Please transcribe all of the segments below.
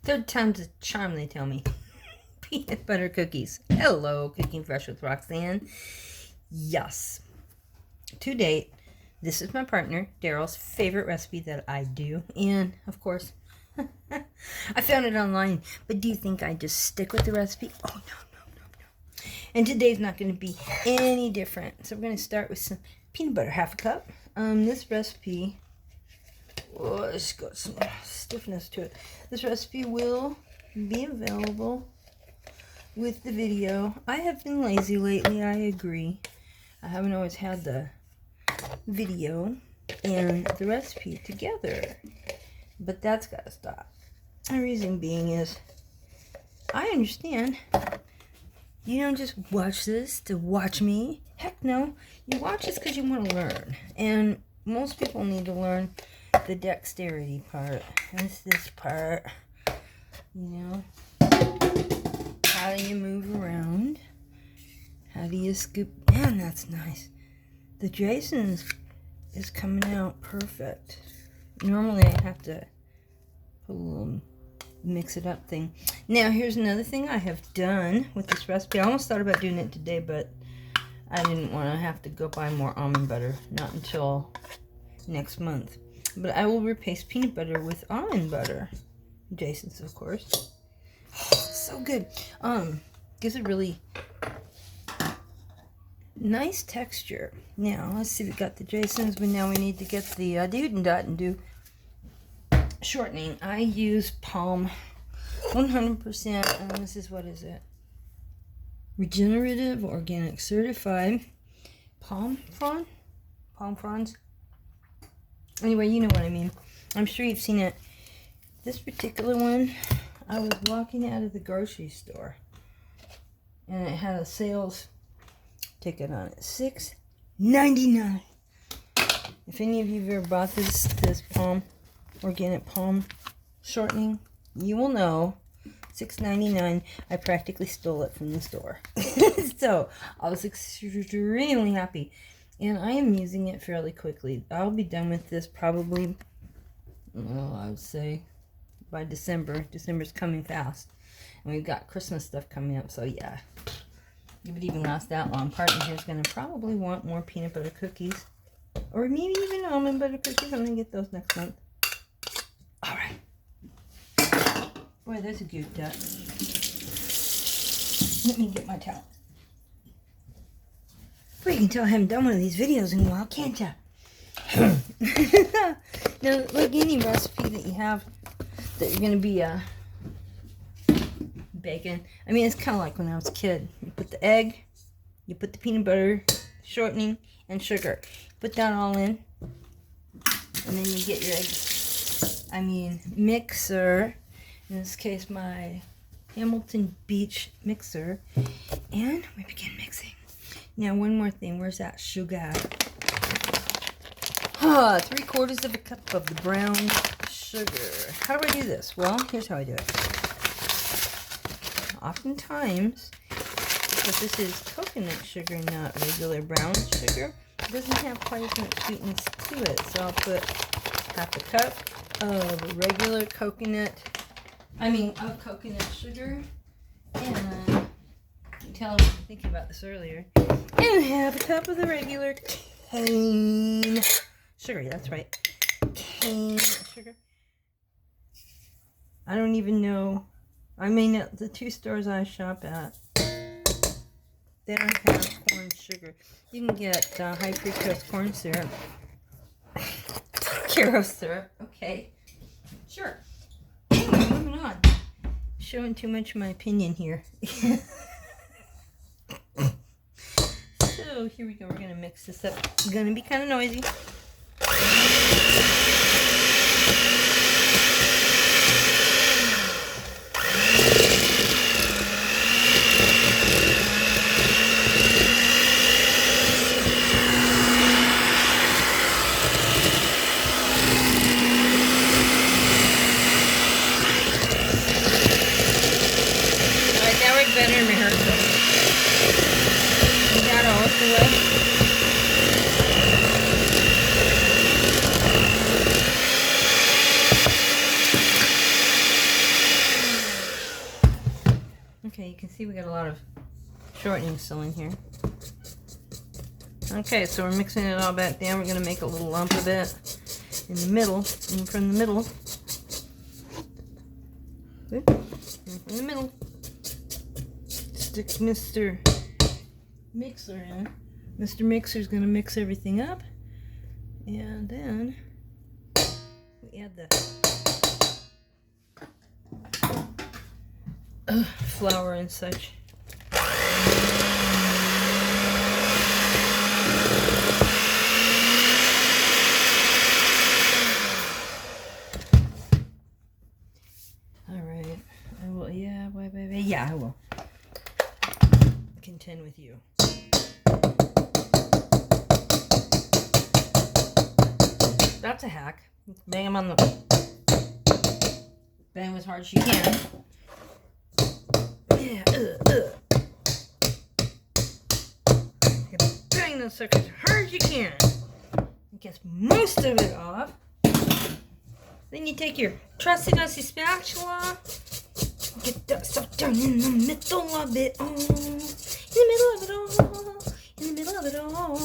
Third time's a charm, they tell me. Peanut butter cookies. Hello, Cooking Fresh with Roxanne. Yes. To date, this is my partner, Daryl's favorite recipe that I do. And, of course, I found it online. But do you think I just stick with the recipe? Oh, no. And today's not going to be any different. So we're going to start with some peanut butter, half a cup. This recipe... Oh, it's got some stiffness to it. This recipe will be available with the video. I have been lazy lately, I agree. I haven't always had the video and the recipe together. But that's got to stop. The reason being is, I understand. You don't just watch this to watch me. Heck no. You watch this because you want to learn. And most people need to learn the dexterity part. That's this part. You know, how do you move around? How do you scoop? Man, that's nice. The Jason's is coming out perfect. Normally I have to put a little mix it up thing. Now here's another thing I have done with this recipe. I almost thought about doing it today, but I didn't want to have to go buy more almond butter. Not until next month. But I will replace peanut butter with almond butter. Jason's, of course. So good. Gives a really nice texture. Now, let's see. We got the Jason's, but now we need to get the and do shortening. I use Palm 100%. And this is, what is it? Regenerative, organic, certified. Palm fronds. Anyway, you know what I mean. I'm sure you've seen it. This particular one, I was walking out of the grocery store, and it had a sales ticket on it. $6.99. If any of you have ever bought this palm, organic palm shortening, you will know. $6.99. I practically stole it from the store. So, I was extremely happy. And I am using it fairly quickly. I'll be done with this probably, well, I would say by December. December's coming fast. And we've got Christmas stuff coming up, so yeah. If it even lasts that long, partner here is going to probably want more peanut butter cookies. Or maybe even almond butter cookies. I'm going to get those next month. Alright. Boy, there's a good duck. Let me get my towel. Well, you can tell I haven't done one of these videos in a while, can't ya? Now, like any recipe that you have that you're going to be baking, I mean, it's kind of like when I was a kid. You put the egg, you put the peanut butter, shortening, and sugar. Put that all in, and then you get your mixer. In this case, my Hamilton Beach mixer. And we begin mixing. Now, one more thing. Where's that sugar? 3/4 of a cup of the brown sugar. How do I do this? Well, here's how I do it. Oftentimes, because this is coconut sugar, not regular brown sugar, it doesn't have quite as much sweetness to it. So I'll put half a cup of regular coconut sugar, and tell me thinking about this earlier, and half a cup of the regular cane sugar. That's right, cane sugar. I don't even know. I mean, the two stores I shop at, they don't have corn sugar. You can get high fructose corn syrup, Caro syrup. Okay, sure. Anyway, moving on. Showing too much of my opinion here. So here we go. We're gonna mix this up. It's gonna be kind of noisy. Better rehearsal. Is that all the way? can see we got a lot of shortening still in here. Okay, so we're mixing it all back down. We're going to make a little lump of it in the middle, and from the middle. Good. And from the middle. Stick Mr. Mixer in. Mr. Mixer's going to mix everything up. And then we add the flour and such. Alright, I will, yeah, I will contend with you. That's a hack. Bang them on the, bang them as hard as you can. Yeah, bang those suckers as hard as you can. It gets most of it off. Then you take your trusty dusty spatula, get that stuff down in the middle of it all. In the middle of it all. In the middle of it all.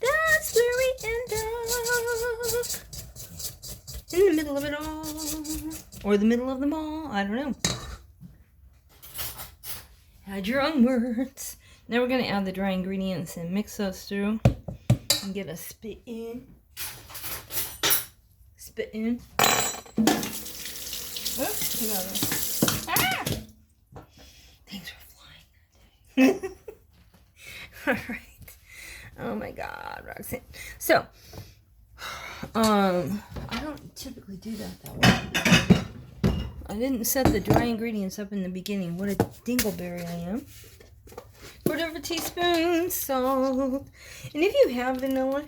That's where we end up. In the middle of it all. Or the middle of them all. I don't know. Add your own words. Now we're going to add the dry ingredients and mix those through. And get a spit in. Spit in. Oops, ah! Things are flying. Alright. Oh my god, Roxanne. So, I don't typically do that way. I didn't set the dry ingredients up in the beginning. What a dingleberry I am. 1/4 teaspoon salt. And if you have vanilla,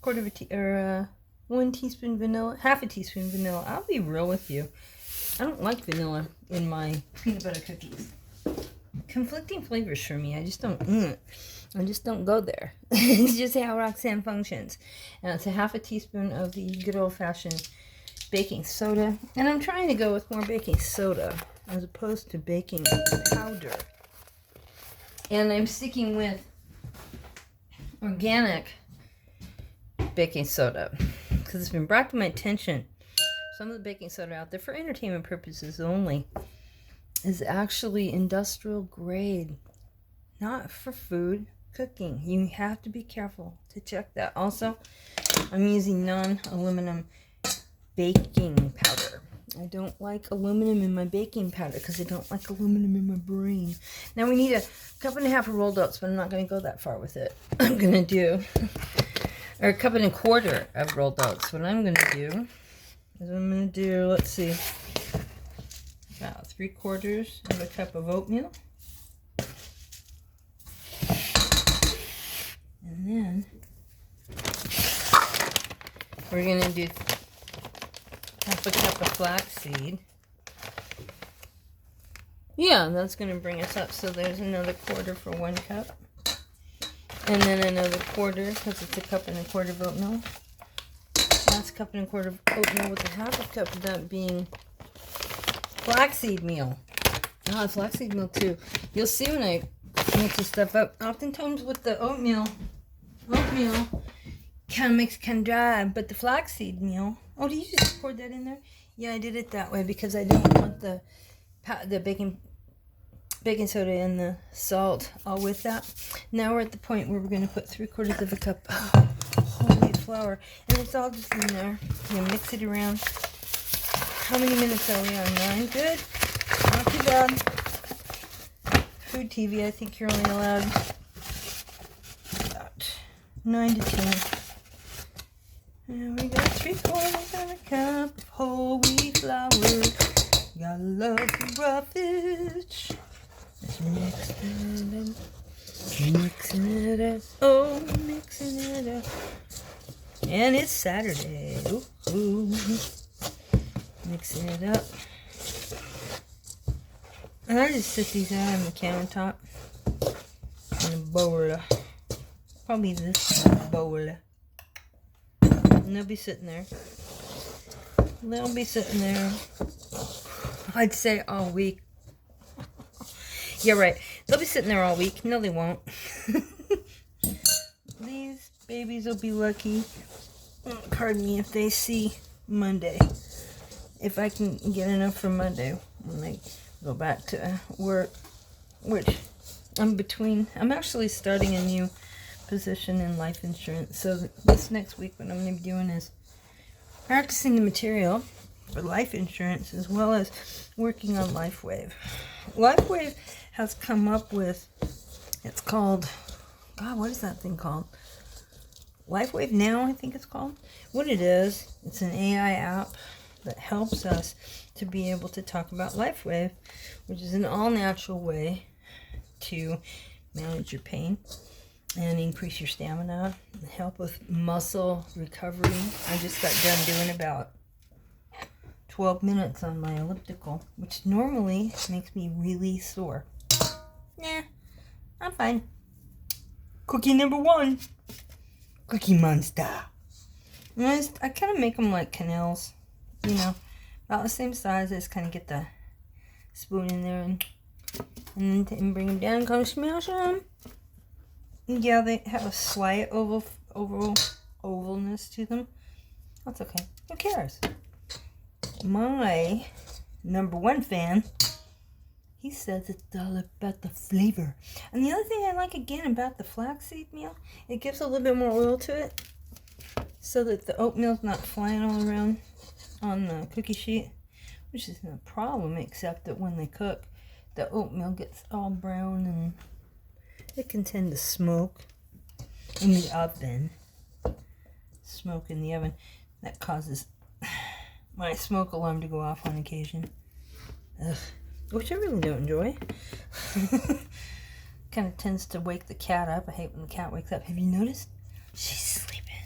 1 teaspoon vanilla, 1/2 teaspoon vanilla. I'll be real with you. I don't like vanilla in my peanut butter cookies. Conflicting flavors for me. I just don't go there. It's just how Roxanne functions. And it's a 1/2 teaspoon of the good old-fashioned baking soda. And I'm trying to go with more baking soda as opposed to baking powder. And I'm sticking with organic baking soda because it's been brought to my attention. Some of the baking soda out there for entertainment purposes only is actually industrial grade, not for food cooking. You have to be careful to check that. Also, I'm using non-aluminum baking powder. I don't like aluminum in my baking powder because I don't like aluminum in my brain. Now we need a 1.5 cups of rolled oats, but I'm not going to go that far with it. I'm going to do, or 1.25 cups of rolled oats. What I'm going to do is let's see, about 3/4 cup of oatmeal. And then we're going to do 1/2 cup of flaxseed. Yeah, that's going to bring us up. So there's another 1/4 for 1 cup. And then another 1/4 because it's 1.25 cups of oatmeal. That's 1.25 cups of oatmeal with 1/2 cup of that being flaxseed meal. Ah, flaxseed meal too. You'll see when I mix this stuff up. Oftentimes with the oatmeal kind of makes kind of dry, but the flaxseed meal. Oh, did you just pour that in there? Yeah, I did it that way because I don't want the baking soda and the salt all with that. Now we're at the point where we're going to put 3/4 cup of whole wheat flour, and it's all just in there. You mix it around. How many minutes are we on? 9? Good. Not too bad. Food TV, I think you're only allowed about 9 to 10. And we got 3/4 cup of whole wheat flour. Gotta love the roughage. Let's mix it up. Mixing it up. Oh, mixing it up. And it's Saturday. Ooh, ooh. Mixing it up. And I just set these out on the countertop in a bowl. Probably this bowl. And they'll be sitting there. They'll be sitting there, I'd say, all week. Yeah, right. They'll be sitting there all week. No, they won't. These babies will be lucky. Pardon me if they see Monday. If I can get enough for Monday when they go back to work, which I'm actually starting a new position in life insurance. So this next week, what I'm going to be doing is practicing the material for life insurance as well as working on LifeWave. LifeWave has come up with, it's called, God, what is that thing called? LifeWave Now, I think it's called. What it is, it's an AI app that helps us to be able to talk about LifeWave, which is an all-natural way to manage your pain and increase your stamina and help with muscle recovery. I just got done doing about 12 minutes on my elliptical, which normally makes me really sore. Nah, I'm fine. Cookie number 1. Cookie Monster. And I kind of make them like canals, you know, about the same size. I just kind of get the spoon in there and then bring them down and kind of smash them. Yeah, they have a slight ovalness to them. That's okay. Who cares? My number 1 fan, he says it's all about the flavor. And the other thing I like again about the flaxseed meal, it gives a little bit more oil to it so that the oatmeal's not flying all around on the cookie sheet, which isn't a problem except that when they cook, the oatmeal gets all brown and it can tend to smoke in the oven. Smoke in the oven. That causes my smoke alarm to go off on occasion. Ugh. Which I really don't enjoy. Kind of tends to wake the cat up. I hate when the cat wakes up. Have you noticed? She's sleeping.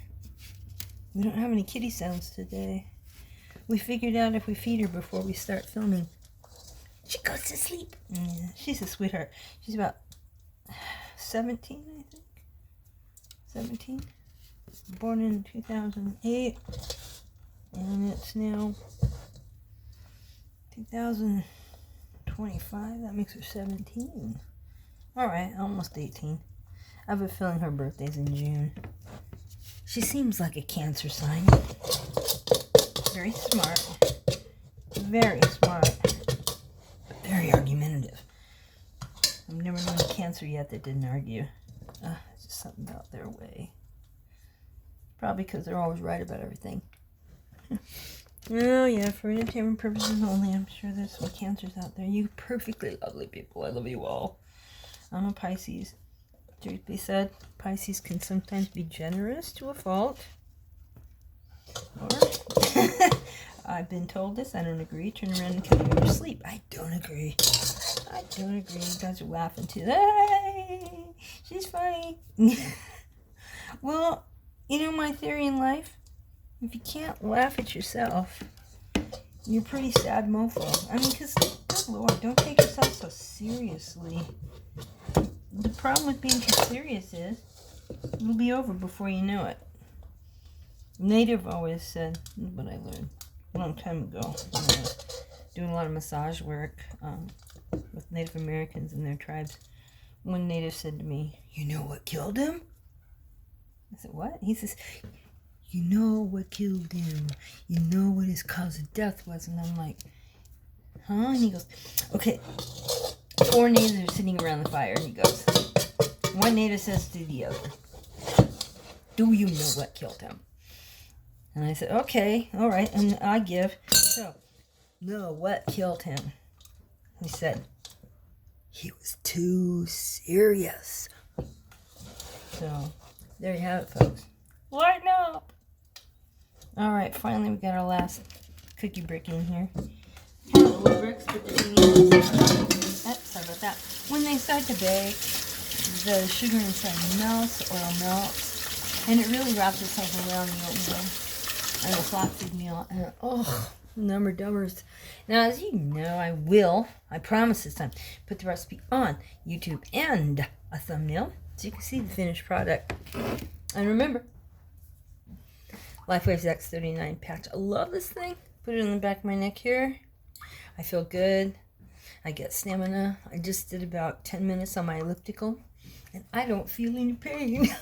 We don't have any kitty sounds today. We figured out if we feed her before we start filming, she goes to sleep. Yeah, she's a sweetheart. She's about 17, I think. 17. Born in 2008. And it's now 2025. That makes her 17. Alright, almost 18. I have a feeling her birthday's in June. She seems like a Cancer sign. Very smart. Very smart. Very argumentative. I've never known a Cancer yet that didn't argue. It's just something about their way. Probably because they're always right about everything. Oh yeah, for entertainment purposes only. I'm sure there's some Cancers out there. You perfectly lovely people. I love you all. I'm a Pisces. Truth be said, Pisces can sometimes be generous to a fault. Or, I've been told this. I don't agree. Turn around and kill you in your sleep. I don't agree. I don't agree. You guys are laughing too. Hey, she's funny. Well, you know my theory in life? If you can't laugh at yourself, you're pretty sad mofo. I mean, because, good Lord, don't take yourself so seriously. The problem with being too serious is it'll be over before you know it. Native always said, what I learned a long time ago when I was doing a lot of massage work with Native Americans and their tribes. One native said to me, "You know what killed him?" I said, "What?" He says, "You know what killed him. You know what his cause of death was." And I'm like, huh? And he goes, okay, 4 natives are sitting around the fire. And he goes, one native says to the other, "Do you know what killed him?" And I said, okay, all right. And I give, so, no, what killed him? He said, he was too serious. So, there you have it, folks. Lighten up! All right, finally we got our last cookie brick in here. Kind of little bricks, but the thing is, sorry about that. When they start to bake, the sugar inside melts, the oil melts, and it really wraps itself around the oatmeal and the flaxseed meal. And number dummers. Now, as you know, I promise this time, put the recipe on YouTube and a thumbnail so you can see the finished product. And remember, LifeWave's X39 patch. I love this thing. Put it on the back of my neck here. I feel good. I get stamina. I just did about 10 minutes on my elliptical, and I don't feel any pain.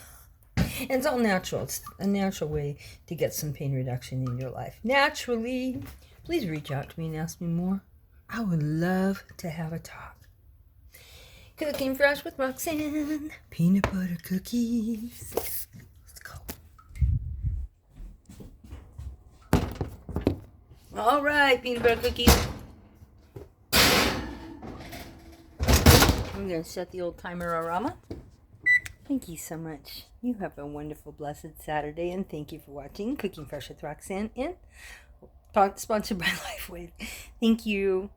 And it's all natural. It's a natural way to get some pain reduction in your life. Naturally. Please reach out to me and ask me more. I would love to have a talk. Cooking Fresh with Roxanne. Peanut butter cookies. Let's go. All right, peanut butter cookies. I'm going to set the old timer-orama. Thank you so much. You have a wonderful, blessed Saturday, and thank you for watching Cooking Fresh with Roxanne, and sponsored by Lifeway. Thank you.